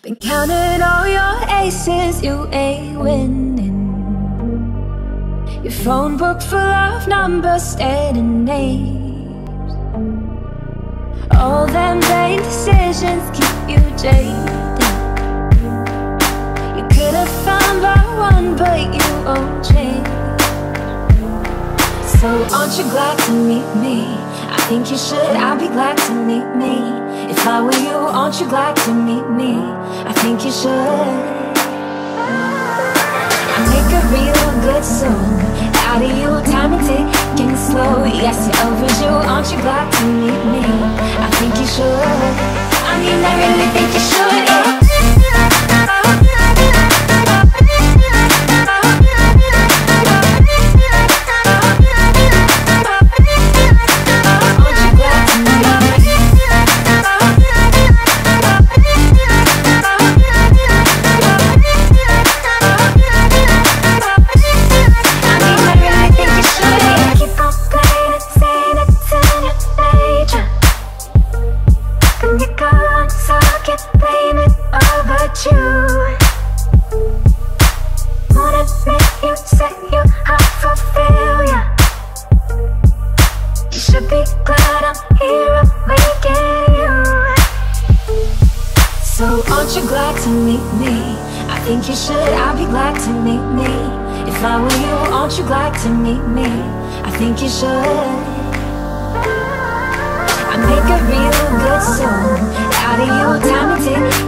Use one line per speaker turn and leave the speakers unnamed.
Been counting all your aces, you ain't winning. Your phone book full of numbers, stating names. All them vain decisions keep you jaded. You could have found the one, but you won't change. So aren't you glad to meet me? I think you should, I'd be glad to meet me. If I were you, aren't you glad to meet me? I think you should. I make a real good song out of you, time and ticking slow. Yes, you're overdue, aren't you glad to meet me? I think you should. I mean, I really think you should, yeah. Aren't you glad to meet me? I think you should, I'd be glad to meet me. If I were you, aren't you glad to meet me? I think you should. I make a real good song out of you, time and